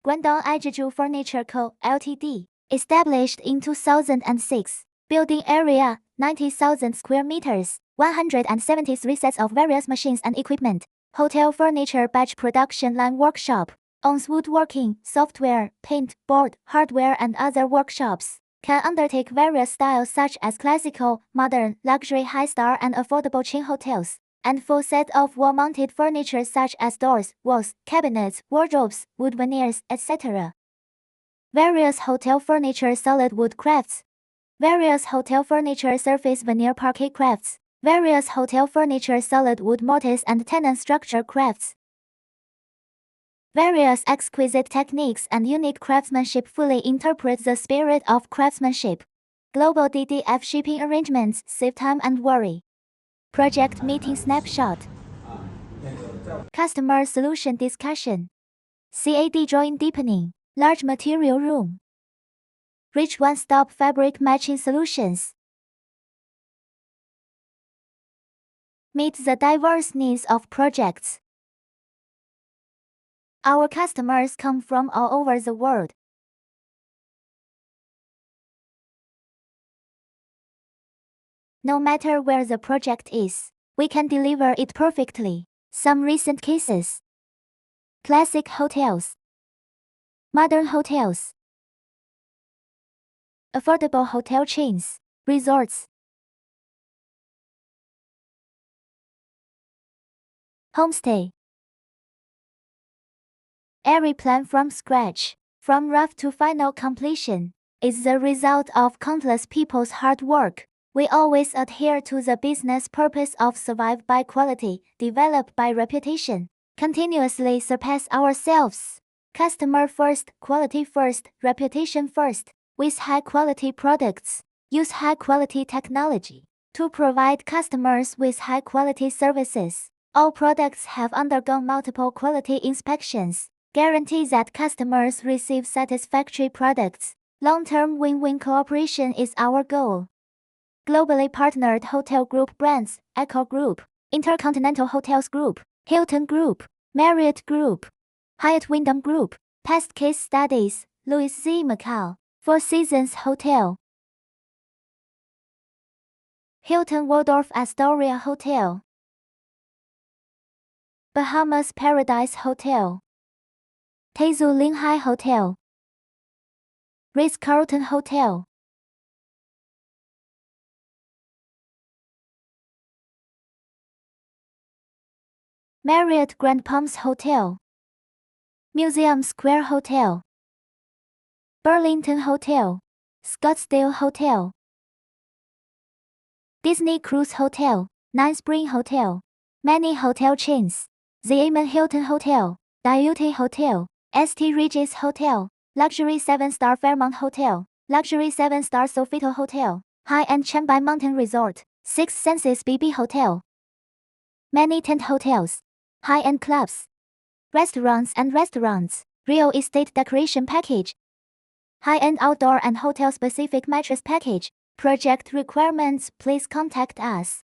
Guangdong Aijiaju Furniture Co., Ltd. Established in 2006. Building area, 90,000 square meters, 173 sets of various machines and equipment. Hotel furniture batch production line workshop. Owns woodworking, software, paint, board, hardware and other workshops. Can undertake various styles such as classical, modern, luxury, high-star and affordable chain hotels. And full set of wall-mounted furniture such as doors, walls, cabinets, wardrobes, wood veneers, etc. Various hotel furniture solid wood crafts. Various hotel furniture surface veneer parquet crafts. Various hotel furniture solid wood mortise and tenon structure crafts. Various exquisite techniques and unique craftsmanship fully interpret the spirit of craftsmanship. Global DDF shipping arrangements save time and worry. Project meeting snapshot. Customer solution discussion. CAD drawing deepening. Large material room. Rich one-stop fabric matching solutions. Meet the diverse needs of projects. Our customers come from all over the world. No matter where the project is, we can deliver it perfectly. Some recent cases. Classic hotels. Modern hotels. Affordable hotel chains, resorts. Homestay. Every plan from scratch, from rough to final completion, is the result of countless people's hard work. We always adhere to the business purpose of survive by quality, develop by reputation, continuously surpass ourselves. Customer first, quality first, reputation first, with high-quality products. Use high-quality technology to provide customers with high-quality services. All products have undergone multiple quality inspections. Guarantee that customers receive satisfactory products. Long-term win-win cooperation is our goal. Globally partnered hotel group brands, Accor Group, Intercontinental Hotels Group, Hilton Group, Marriott Group, Hyatt Wyndham Group. Past case studies, Louis Z. Macau, Four Seasons Hotel, Hilton Waldorf Astoria Hotel, Bahamas Paradise Hotel, Taizhou Linhai Hotel, Ritz-Carlton Hotel, Marriott Grand Palms Hotel, Museum Square Hotel, Burlington Hotel, Scottsdale Hotel, Disney Cruise Hotel, Nine Spring Hotel, many hotel chains, The Amen Hilton Hotel, Diute Hotel, St. Regis Hotel, Luxury 7-Star Fairmont Hotel, Luxury 7-Star Sofitel Hotel, High-End Chambai Mountain Resort, Six Senses BB Hotel, many tent hotels, high-end clubs, restaurants and restaurants, real estate decoration package, high-end outdoor and hotel-specific mattress package. Project requirements, please contact us.